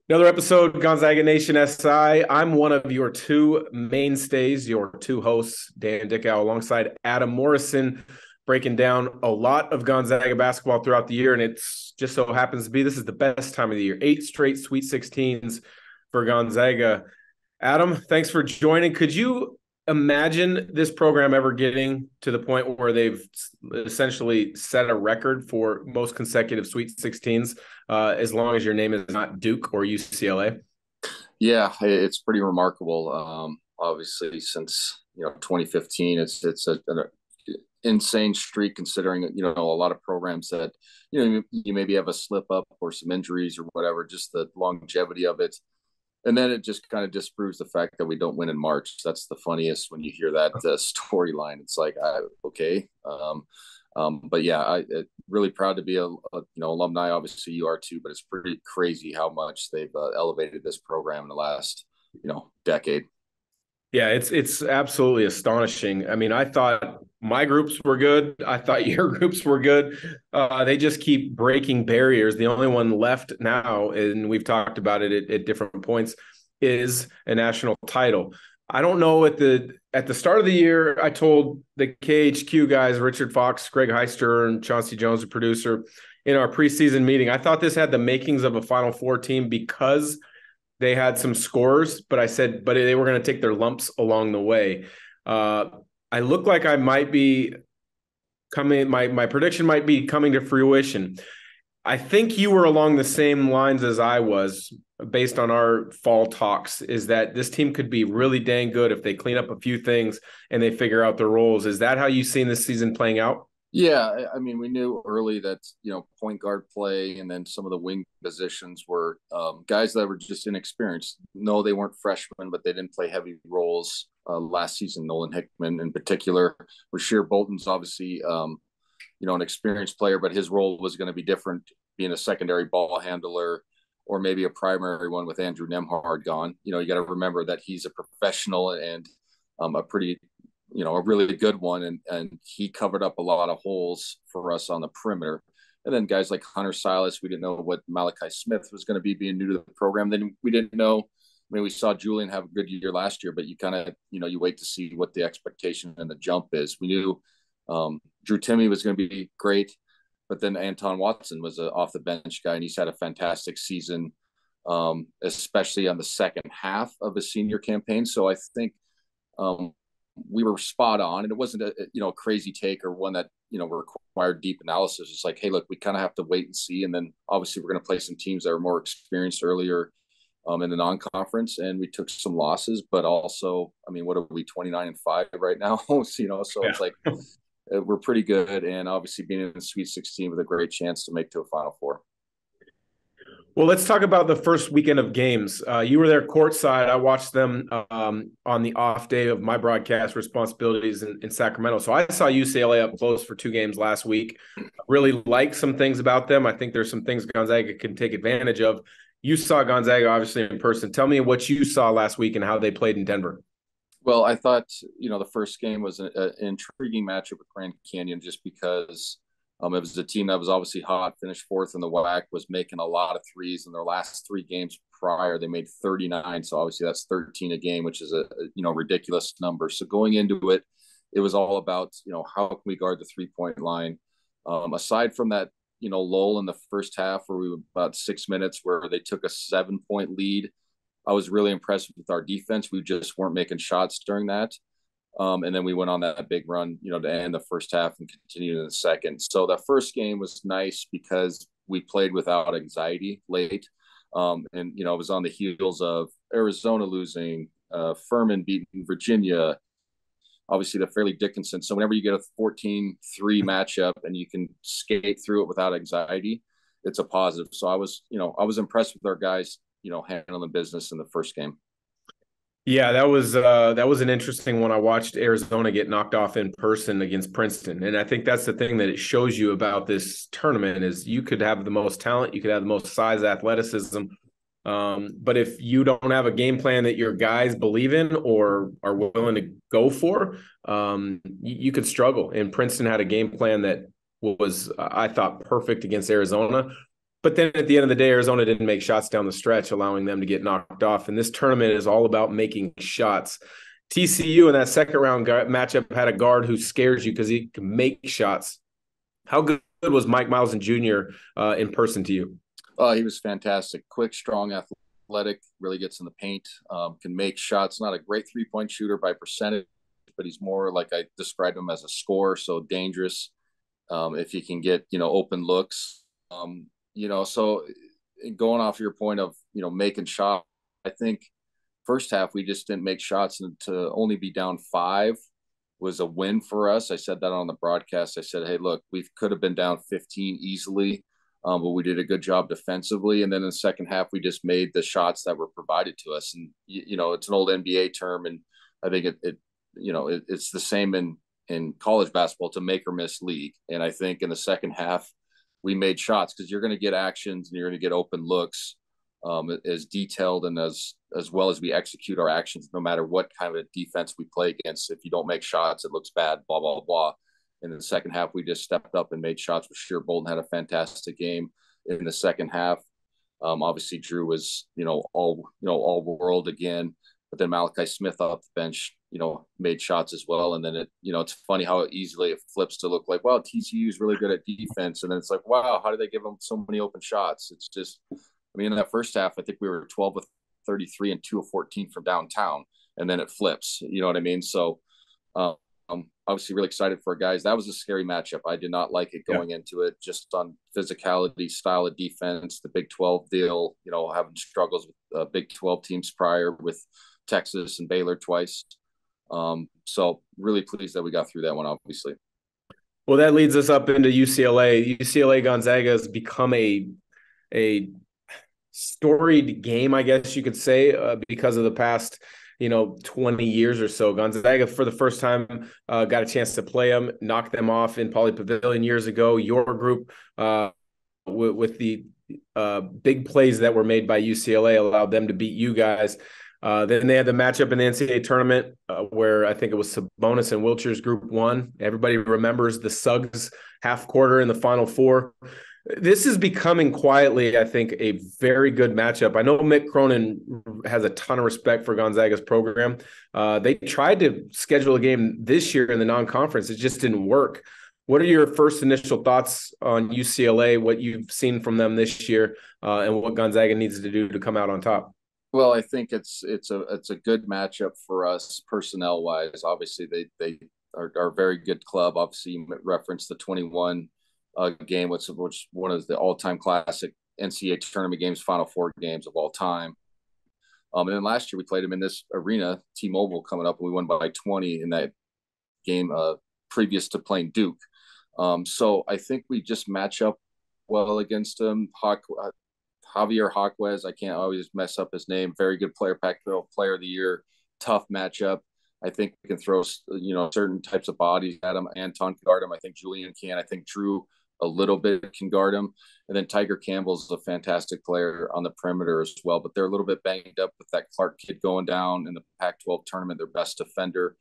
Another episode, Gonzaga Nation SI. I'm one of your two mainstays, your two hosts, Dan Dickau, alongside Adam Morrison, breaking down a lot of Gonzaga basketball throughout the year. And it's just so happens to be this is the best time of the year. 8 straight Sweet 16s for Gonzaga. Adam, thanks for joining. Could you imagine this program ever getting to the point where they've essentially set a record for most consecutive Sweet 16s, as long as your name is not Duke or UCLA? Yeah, it's pretty remarkable. Obviously, since 2015, it's an insane streak considering a lot of programs that you maybe have a slip up or some injuries or whatever. Just the longevity of it, and then it just kind of disproves the fact that we don't win in March. That's the funniest when you hear that storyline. It's like, okay. But yeah, really proud to be a alumni. Obviously, you are too. But it's pretty crazy how much they've elevated this program in the last decade. Yeah, it's absolutely astonishing. I mean, I thought my groups were good. I thought your groups were good. They just keep breaking barriers. The only one left now, and we've talked about it at different points, is a national title. I don't know at the start of the year, I told the KHQ guys, Richard Fox, Greg Heister, and Chauncey Jones, the producer, in our preseason meeting, I thought this had the makings of a Final Four team because they had some scores, but I said, but they were going to take their lumps along the way. I look like I might be coming. My prediction might be coming to fruition. I think you were along the same lines as I was based on our fall talks, is that this team could be really dang good if they clean up a few things and they figure out their roles. Is that how you've seen this season playing out? Yeah, I mean, we knew early that point guard play and then some of the wing positions were guys that were just inexperienced. No, they weren't freshmen, but they didn't play heavy roles last season. Nolan Hickman, in particular, Rasheer Bolton's obviously an experienced player, but his role was going to be different, being a secondary ball handler or maybe a primary one with Andrew Nemhard gone. You got to remember that he's a professional and a pretty a really good one, and he covered up a lot of holes for us on the perimeter. And then guys like Hunter Silas, we didn't know what Malachi Smith was going to be being new to the program. Then we didn't know. I mean, we saw Julian have a good year last year, but you kind of you wait to see what the expectation and the jump is. We knew Drew Timme was going to be great, but then Anton Watson was an off the bench guy, and he's had a fantastic season, especially on the second half of his senior campaign. So I think we were spot on, and it wasn't a crazy take or one that required deep analysis. It's like, hey, look, we kind of have to wait and see, and then obviously we're going to play some teams that are more experienced earlier in the non-conference, and we took some losses, but also, I mean, what are we, 29-5 right now? So Yeah. it's like we're pretty good, and obviously being in the Sweet 16 with a great chance to make to a Final Four. Well, let's talk about the first weekend of games. You were there courtside. I watched them on the off day of my broadcast responsibilities in Sacramento. So I saw UCLA up close for 2 games last week. Really like some things about them. I think there's some things Gonzaga can take advantage of. You saw Gonzaga obviously in person. Tell me what you saw last week and how they played in Denver. Well, I thought, the first game was an intriguing matchup with Grand Canyon just because it was a team that was obviously hot, finished fourth in the WAC, was making a lot of threes in their last 3 games prior. They made 39. So obviously that's 13 a game, which is a ridiculous number. So going into it, it was all about, how can we guard the 3-point line? Aside from that, lull in the first half where we were about 6 minutes where they took a 7-point lead, I was really impressed with our defense. We just weren't making shots during that. And then we went on that big run, to end the first half and continue in the second. So the first game was nice because we played without anxiety late. And, it was on the heels of Arizona losing, Furman beating Virginia, obviously the Fairleigh Dickinson. So whenever you get a 14-3 matchup and you can skate through it without anxiety, it's a positive. So I was impressed with our guys, handling business in the first game. Yeah, that was an interesting one. I watched Arizona get knocked off in person against Princeton, and I think that's the thing that it shows you about this tournament is you could have the most talent, you could have the most size, athleticism, but if you don't have a game plan that your guys believe in or are willing to go for, you could struggle. And Princeton had a game plan that was, I thought, perfect against Arizona. But then at the end of the day, Arizona didn't make shots down the stretch, allowing them to get knocked off. And this tournament is all about making shots. TCU in that second round matchup had a guard who scares you because he can make shots. How good was Mike Miles Jr. In person to you? He was fantastic. Quick, strong, athletic, really gets in the paint, can make shots. Not a great three-point shooter by percentage, but he's more like I described him as a scorer, so dangerous if he can get, open looks. So going off your point of, making shots, I think first half we just didn't make shots, and to only be down 5 was a win for us. I said that on the broadcast. I said, hey, look, we could have been down 15 easily, but we did a good job defensively. And then in the second half, we just made the shots that were provided to us. And, it's an old NBA term, and I think it's the same in college basketball. It's a make or miss league. And I think in the second half, we made shots because you're going to get actions and you're going to get open looks as detailed and as well as we execute our actions, no matter what kind of defense we play against. If you don't make shots, it looks bad, blah, blah, blah. And in the second half, we just stepped up and made shots for sure. Bolden had a fantastic game in the second half. Obviously, Drew was, all world again. But then Malachi Smith off the bench, made shots as well. And then it's funny how easily it flips to look like, well, TCU is really good at defense. And then it's like, wow, how did they give them so many open shots? It's just, in that first half, I think we were 12 of 33 and 2 of 14 from downtown. And then it flips, you know what I mean? So I'm obviously really excited for guys. That was a scary matchup. I did not like it going into it, just on physicality, style of defense, the Big 12 deal, having struggles with Big 12 teams prior with Texas and Baylor twice. So really pleased that we got through that one, obviously. Well, that leads us up into UCLA. UCLA Gonzaga has become a storied game, I guess you could say, because of the past 20 years or so. Gonzaga, for the first time, got a chance to play them, knock them off in Pauley Pavilion years ago. Your group, with the big plays that were made by UCLA, allowed them to beat you guys. Then they had the matchup in the NCAA tournament where I think it was Sabonis and Wiltshire's group won. Everybody remembers the Suggs half quarter in the Final Four. This is becoming quietly, I think, a very good matchup. I know Mick Cronin has a ton of respect for Gonzaga's program. They tried to schedule a game this year in the non-conference. It just didn't work. What are your first initial thoughts on UCLA, what you've seen from them this year, and what Gonzaga needs to do to come out on top? Well, I think it's a good matchup for us personnel-wise. Obviously, they are a very good club. Obviously, you referenced the 21 game, which one of the all-time classic NCAA tournament games, Final Four games of all time. And then last year we played them in this arena, T-Mobile, coming up, and we won by 20 in that game previous to playing Duke. So I think we just match up well against them. Javier Jaquez, I can't always mess up his name. Very good player, Pac-12 Player of the Year. Tough matchup. I think we can throw certain types of bodies at him. Anton can guard him. I think Julian can. I think Drew a little bit can guard him. And then Tiger Campbell's a fantastic player on the perimeter as well, but they're a little bit banged up with that Clark kid going down in the Pac-12 tournament, their best defender.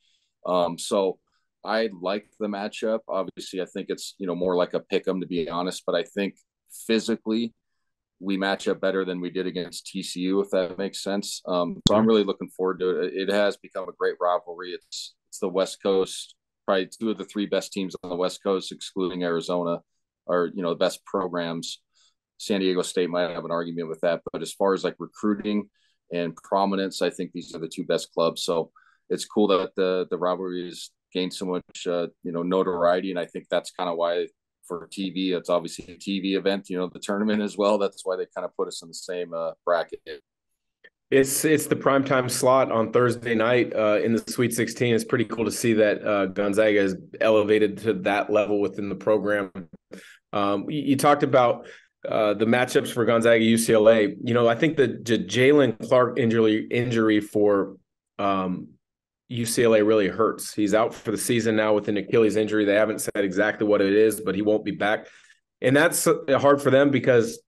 So I like the matchup. Obviously, I think it's, more like a pick 'em, to be honest, but I think physically we match up better than we did against TCU, if that makes sense. So I'm really looking forward to it. It has become a great rivalry. It's the West Coast, probably 2 of the 3 best teams on the West Coast, excluding Arizona, are, the best programs. San Diego State might have an argument with that, but as far as like recruiting and prominence, I think these are the 2 best clubs. So it's cool that the rivalry has gained so much, notoriety. And I think that's kind of why, for TV, it's obviously a TV event, the tournament as well. That's why they kind of put us in the same bracket. It's the primetime slot on Thursday night in the Sweet 16. It's pretty cool to see that Gonzaga is elevated to that level within the program. You talked about the matchups for Gonzaga UCLA. I think the Jalen Clark injury for UCLA really hurts. He's out for the season now with an Achilles injury. They haven't said exactly what it is, but he won't be back. And that's hard for them because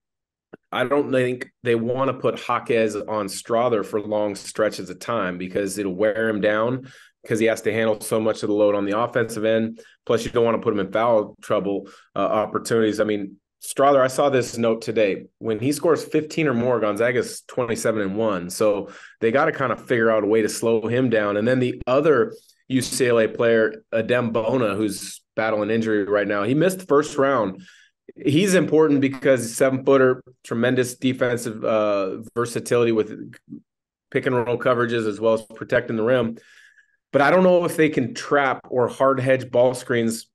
I don't think they want to put Jaquez on Strother for long stretches of time because it'll wear him down because he has to handle so much of the load on the offensive end. Plus, you don't want to put him in foul trouble opportunities. I mean, Strother, I saw this note today. When he scores 15 or more, Gonzaga's 27-1. So they got to kind of figure out a way to slow him down. And then the other UCLA player, Adem Bona, who's battling injury right now, he missed the first round. He's important because he's 7-footer, tremendous defensive versatility with pick and roll coverages as well as protecting the rim. But I don't know if they can trap or hard hedge ball screens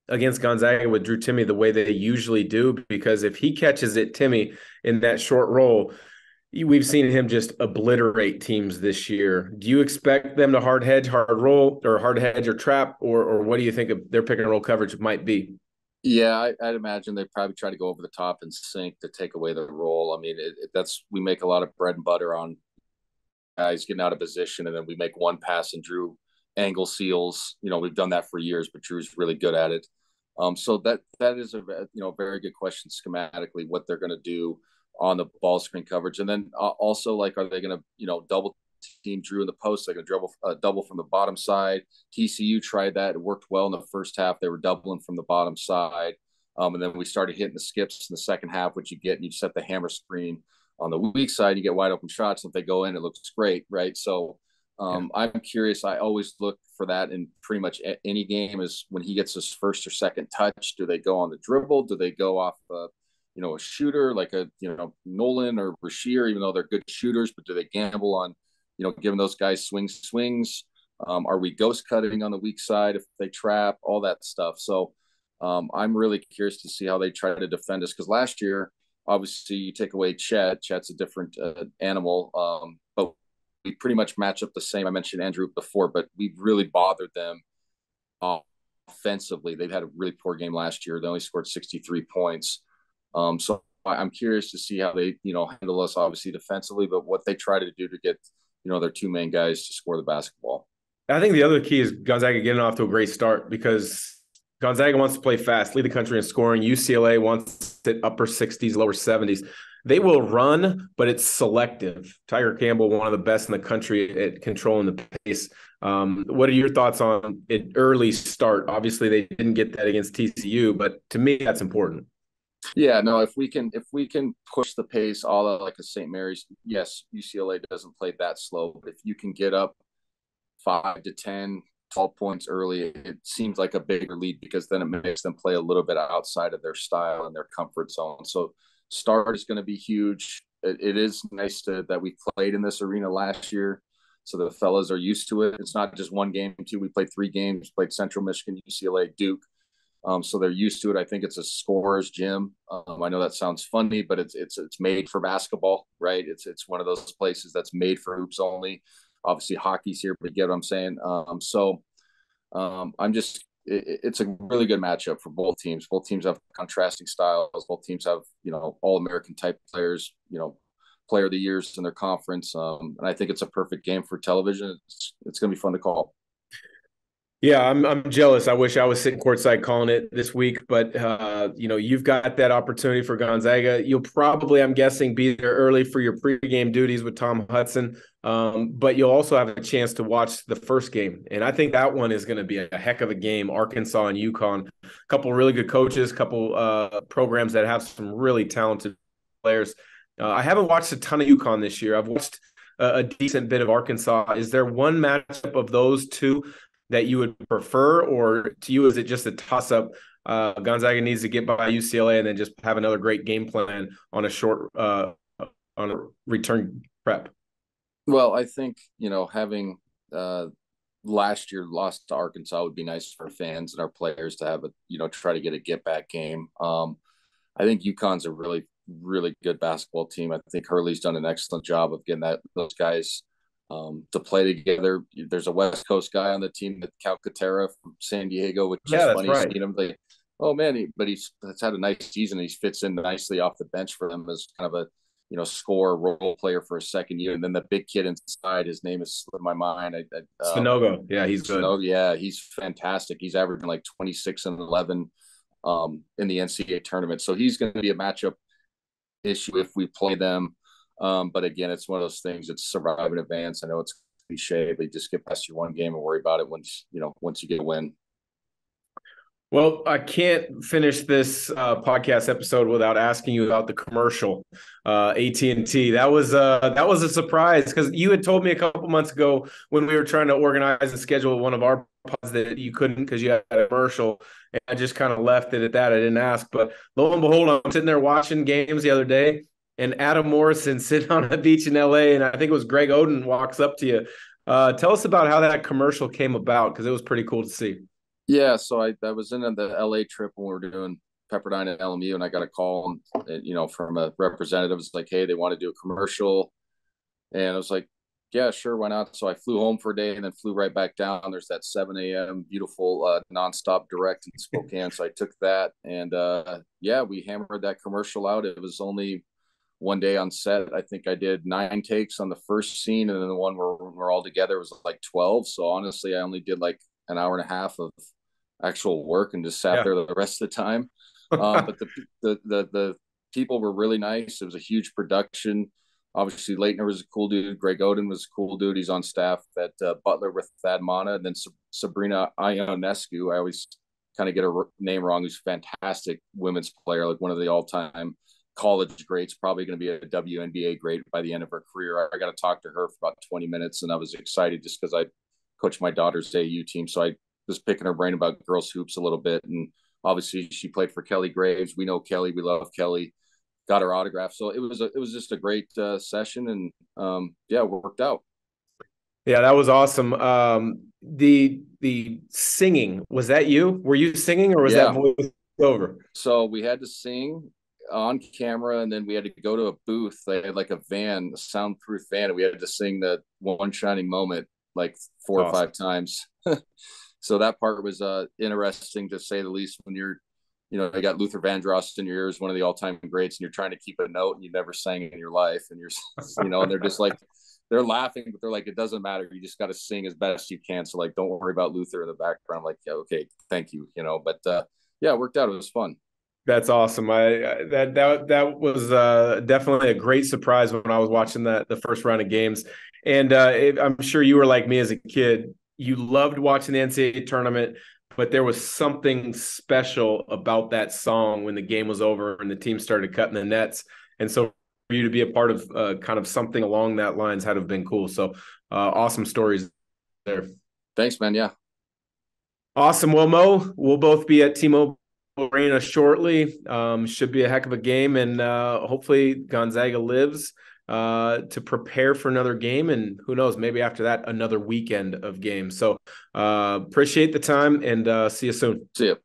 against Gonzaga with Drew Timme the way they usually do, because if he catches it, Timme, in that short roll, we've seen him just obliterate teams this year. Do you expect them to hard hedge, hard roll, or hard hedge or trap, or what do you think of their pick and roll coverage might be? Yeah, I'd imagine they probably try to go over the top and sink to take away the roll. I mean, that's we make a lot of bread and butter on guys getting out of position, and then we make one pass and Drew angle seals. We've done that for years, but Drew's really good at it. So that is a very good question schematically what they're going to do on the ball screen coverage, and then also like are they going to double team Drew in the post? They're going to double from the bottom side. TCU tried that; it worked well in the first half. They were doubling from the bottom side, and then we started hitting the skips in the second half, which you get, and you set the hammer screen on the weak side. You get wide open shots. If they go in, it looks great, right? So I'm curious. I always look for that in pretty much any game is when he gets his first or second touch. Do they go on the dribble? Do they go off, a shooter like a, Nolan or Rasheer, even though they're good shooters, but do they gamble on, giving those guys swings? Are we ghost cutting on the weak side if they trap, all that stuff? So I'm really curious to see how they try to defend us, because last year, obviously, you take away Chet. Chet's a different animal, but we pretty much match up the same. I mentioned Andrew before, but we really bothered them offensively. They've had a really poor game last year. They only scored 63 points. So I'm curious to see how they, handle us obviously defensively, but what they try to do to get, their two main guys to score the basketball. I think the other key is Gonzaga getting off to a great start, because Gonzaga wants to play fast, lead the country in scoring. UCLA wants it upper 60s, lower 70s. They will run, but it's selective. Tiger Campbell, one of the best in the country at controlling the pace. What are your thoughts on an early start? Obviously, they didn't get that against TCU, but to me, that's important. Yeah, no, if we can push the pace all like a St. Mary's, yes, UCLA doesn't play that slow, but if you can get up 5 to 10, 12 points early, it seems like a bigger lead, because then it makes them play a little bit outside of their style and their comfort zone. So start is going to be huge. It is nice that we played in this arena last year, so the fellas are used to it. It's not just one game, too. We played 3 games, played Central Michigan, UCLA, Duke. So they're used to it. I think it's a scorer's gym. I know that sounds funny, but it's made for basketball, right? It's one of those places that's made for hoops only. Obviously, hockey's here, but you get what I'm saying. It's a really good matchup for both teams. Both teams have contrasting styles. Both teams have, all-American type players, player of the years in their conference. And I think it's a perfect game for television. It's going to be fun to call. Yeah, I'm jealous. I wish I was sitting courtside calling it this week, but you've got that opportunity for Gonzaga. You'll probably, I'm guessing, be there early for your pregame duties with Tom Hudson, but you'll also have a chance to watch the first game, and I think that one is going to be a heck of a game. Arkansas and UConn, a couple really good coaches, a couple programs that have some really talented players. I haven't watched a ton of UConn this year. I've watched a decent bit of Arkansas. Is there one matchup of those two that you would prefer, or to you, is it just a toss-up? Gonzaga needs to get by UCLA and then just have another great game plan on a short on a return prep. Well, I think, having last year lost to Arkansas would be nice for fans and our players to have try to get a get-back game. I think UConn's a really, really good basketball team. I think Hurley's done an excellent job of getting those guys to play together. There's a West Coast guy on the team, that Calcaterra from San Diego, which is funny right. seeing him. Like, oh man, but he's had a nice season. He fits in nicely off the bench for them as kind of a score role player for a second year. And then the big kid inside, his name is slipped my mind. Sanogo, yeah, he's good. Sanogo, yeah, he's fantastic. He's averaging like 26 and 11 in the NCAA tournament. So he's going to be a matchup issue if we play them. But again, it's one of those things. It's survive in advance. I know it's cliche, but just get past your one game and worry about it once you get a win. Well, I can't finish this podcast episode without asking you about the commercial, AT&T. That was a surprise because you had told me a couple months ago when we were trying to organize and schedule one of our pods that you couldn't because you had a commercial, and I just kind of left it at that. I didn't ask, but lo and behold, I'm sitting there watching games the other day, and Adam Morrison sitting on a beach in LA, and I think it was Greg Oden walks up to you. Tell us about how that commercial came about because it was pretty cool to see. Yeah, so I was in the LA trip when we were doing Pepperdine and LMU, and I got a call, from a representative. It's like, hey, they want to do a commercial, and I was like, yeah, sure, why not? So I flew home for a day and then flew right back down. There's that 7 a.m. beautiful nonstop direct in Spokane, so I took that, and yeah, we hammered that commercial out. It was only one day on set. I think I did 9 takes on the first scene, and then the one where we're all together was like 12. So honestly, I only did like an hour and a half of actual work and just sat Yeah. there the rest of the time. But the people were really nice. It was a huge production. Obviously, Leitner was a cool dude. Greg Oden was a cool dude. He's on staff at Butler with Thad Mana, and then Sabrina Ionescu. I always kind of get her name wrong. Who's a fantastic women's player, like one of the all-time college greats. Probably going to be a WNBA great by the end of her career. I got to talk to her for about 20 minutes, and I was excited just because I coached my daughter's AU team, so I was picking her brain about girls hoops a little bit. And obviously she played for Kelly Graves. We know Kelly. We love Kelly. Got her autograph. So it was just a great session, and yeah, it worked out. Yeah, that was awesome. The singing, was that you? Were you singing or was that Yeah. voice over? So we had to sing on camera, and then we had to go to a booth. They had like a van, a soundproof van, and we had to sing the One Shining Moment like four or Awesome. five times. So that part was interesting to say the least. When you got Luther Vandross in your ears, one of the all-time greats, and you're trying to keep a note and you never sang in your life, and and they're just like, they're laughing, but they're like, it doesn't matter. You just got to sing as best you can. So like, don't worry about Luther in the background. I'm like, yeah, okay, thank you. But yeah, it worked out. It was fun. That's awesome. That was definitely a great surprise when I was watching the first round of games. And I'm sure you were like me as a kid. You loved watching the NCAA tournament, but there was something special about that song when the game was over and the team started cutting the nets. And so for you to be a part of kind of something along that lines had to have been cool. So awesome stories there. Thanks, man. Yeah. Awesome. Well, Mo, we'll both be at T-Mobile Arena shortly. Should be a heck of a game, and hopefully Gonzaga lives to prepare for another game, and who knows, maybe after that, another weekend of games. So appreciate the time, and see you soon. See you.